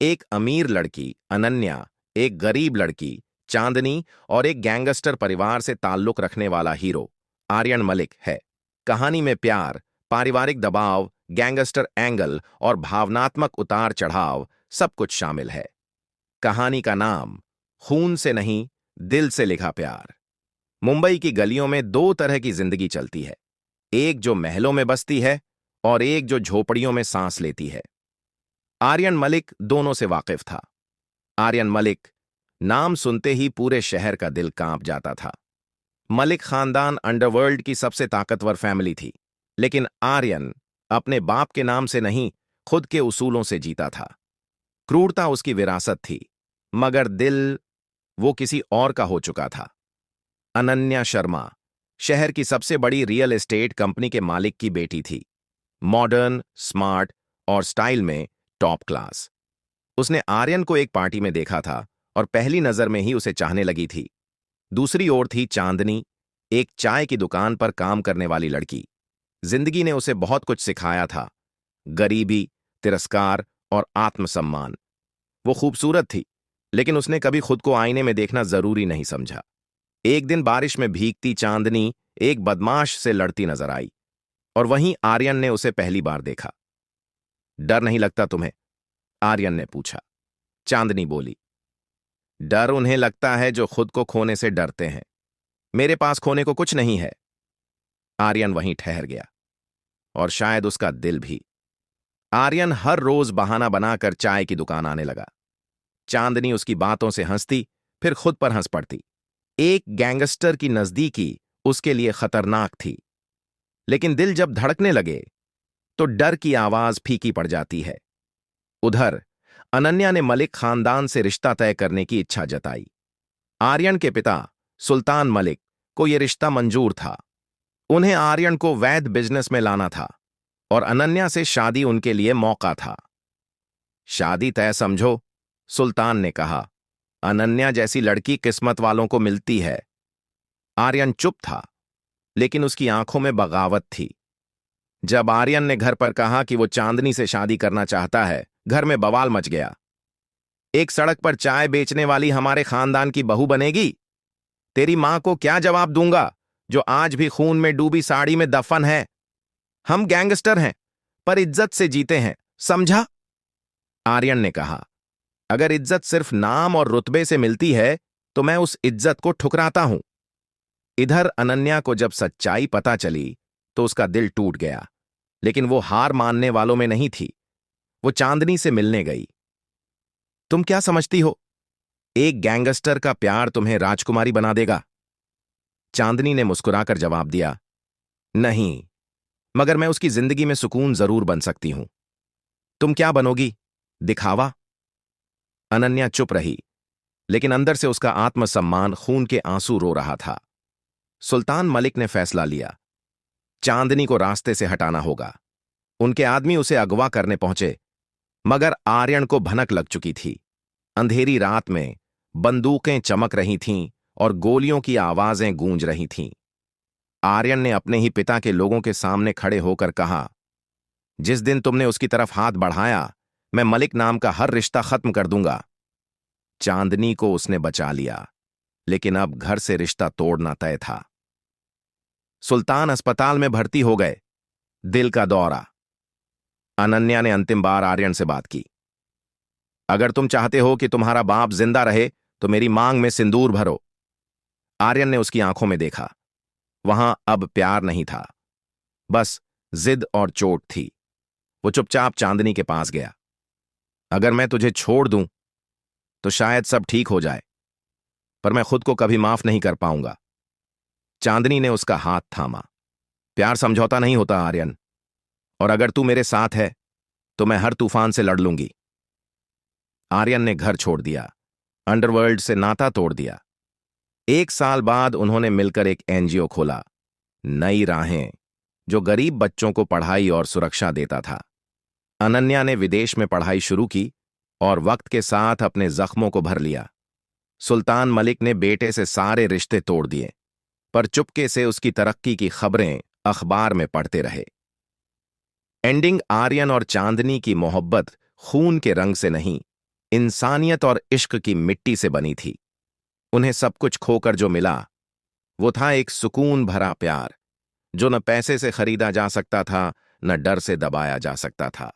एक अमीर लड़की अनन्या, एक गरीब लड़की चांदनी और एक गैंगस्टर परिवार से ताल्लुक रखने वाला हीरो आर्यन मलिक है। कहानी में प्यार, पारिवारिक दबाव, गैंगस्टर एंगल और भावनात्मक उतार चढ़ाव सब कुछ शामिल है। कहानी का नाम खून से नहीं, दिल से लिखा प्यार। मुंबई की गलियों में दो तरह की जिंदगी चलती है, एक जो महलों में बसती है और एक जो झोपड़ियों में सांस लेती है। आर्यन मलिक दोनों से वाकिफ था। आर्यन मलिक नाम सुनते ही पूरे शहर का दिल कांप जाता था। मलिक खानदान अंडरवर्ल्ड की सबसे ताकतवर फैमिली थी, लेकिन आर्यन अपने बाप के नाम से नहीं, खुद के उसूलों से जीता था। क्रूरता उसकी विरासत थी, मगर दिल वो किसी और का हो चुका था। अनन्या शर्मा शहर की सबसे बड़ी रियल एस्टेट कंपनी के मालिक की बेटी थी। मॉडर्न, स्मार्ट और स्टाइल में टॉप क्लास। उसने आर्यन को एक पार्टी में देखा था और पहली नजर में ही उसे चाहने लगी थी। दूसरी ओर थी चांदनी, एक चाय की दुकान पर काम करने वाली लड़की। जिंदगी ने उसे बहुत कुछ सिखाया था, गरीबी, तिरस्कार और आत्मसम्मान। वो खूबसूरत थी, लेकिन उसने कभी खुद को आईने में देखना जरूरी नहीं समझा। एक दिन बारिश में भीगती चांदनी एक बदमाश से लड़ती नजर आई, और वहीं आर्यन ने उसे पहली बार देखा। डर नहीं लगता तुम्हें? आर्यन ने पूछा। चांदनी बोली, डर उन्हें लगता है जो खुद को खोने से डरते हैं। मेरे पास खोने को कुछ नहीं है। आर्यन वहीं ठहर गया, और शायद उसका दिल भी। आर्यन हर रोज बहाना बनाकर चाय की दुकान आने लगा। चांदनी उसकी बातों से हंसती, फिर खुद पर हंस पड़ती। एक गैंगस्टर की नजदीकी उसके लिए खतरनाक थी, लेकिन दिल जब धड़कने लगे तो डर की आवाज फीकी पड़ जाती है। उधर अनन्या ने मलिक खानदान से रिश्ता तय करने की इच्छा जताई। आर्यन के पिता सुल्तान मलिक को यह रिश्ता मंजूर था। उन्हें आर्यन को वैध बिजनेस में लाना था, और अनन्या से शादी उनके लिए मौका था। शादी तय समझो, सुल्तान ने कहा। अनन्या जैसी लड़की किस्मत वालों को मिलती है। आर्यन चुप था, लेकिन उसकी आंखों में बगावत थी। जब आर्यन ने घर पर कहा कि वो चांदनी से शादी करना चाहता है, घर में बवाल मच गया। एक सड़क पर चाय बेचने वाली हमारे खानदान की बहू बनेगी? तेरी मां को क्या जवाब दूंगा, जो आज भी खून में डूबी साड़ी में दफन है? हम गैंगस्टर हैं, पर इज्जत से जीते हैं, समझा? आर्यन ने कहा, अगर इज्जत सिर्फ नाम और रुतबे से मिलती है तो मैं उस इज्जत को ठुकराता हूं। इधर अनन्या को जब सच्चाई पता चली तो उसका दिल टूट गया, लेकिन वो हार मानने वालों में नहीं थी। वो चांदनी से मिलने गई। तुम क्या समझती हो, एक गैंगस्टर का प्यार तुम्हें राजकुमारी बना देगा? चांदनी ने मुस्कुराकर जवाब दिया, नहीं, मगर मैं उसकी जिंदगी में सुकून जरूर बन सकती हूं। तुम क्या बनोगी, दिखावा? अनन्या चुप रही, लेकिन अंदर से उसका आत्मसम्मान खून के आंसू रो रहा था। सुल्तान मलिक ने फैसला लिया, चांदनी को रास्ते से हटाना होगा। उनके आदमी उसे अगवा करने पहुंचे, मगर आर्यन को भनक लग चुकी थी। अंधेरी रात में बंदूकें चमक रही थीं और गोलियों की आवाजें गूंज रही थीं। आर्यन ने अपने ही पिता के लोगों के सामने खड़े होकर कहा, जिस दिन तुमने उसकी तरफ हाथ बढ़ाया, मैं मलिक नाम का हर रिश्ता खत्म कर दूंगा। चांदनी को उसने बचा लिया, लेकिन अब घर से रिश्ता तोड़ना तय था। सुल्तान अस्पताल में भर्ती हो गए, दिल का दौरा। अनन्या ने अंतिम बार आर्यन से बात की, अगर तुम चाहते हो कि तुम्हारा बाप जिंदा रहे तो मेरी मांग में सिंदूर भरो। आर्यन ने उसकी आंखों में देखा। वहां अब प्यार नहीं था, बस जिद और चोट थी। वो चुपचाप चांदनी के पास गया। अगर मैं तुझे छोड़ दूं तो शायद सब ठीक हो जाए, पर मैं खुद को कभी माफ नहीं कर पाऊंगा। चांदनी ने उसका हाथ थामा। प्यार समझौता नहीं होता आर्यन, और अगर तू मेरे साथ है तो मैं हर तूफान से लड़ लूंगी। आर्यन ने घर छोड़ दिया, अंडरवर्ल्ड से नाता तोड़ दिया। 1 साल बाद उन्होंने मिलकर एक एनजीओ खोला, नई राहें, जो गरीब बच्चों को पढ़ाई और सुरक्षा देता था। अनन्या ने विदेश में पढ़ाई शुरू की और वक्त के साथ अपने जख्मों को भर लिया। सुल्तान मलिक ने बेटे से सारे रिश्ते तोड़ दिए, पर चुपके से उसकी तरक्की की खबरें अखबार में पढ़ते रहे। एंडिंग आर्यन और चांदनी की मोहब्बत खून के रंग से नहीं, इंसानियत और इश्क की मिट्टी से बनी थी। उन्हें सब कुछ खोकर जो मिला वो था एक सुकून भरा प्यार, जो न पैसे से खरीदा जा सकता था, न डर से दबाया जा सकता था।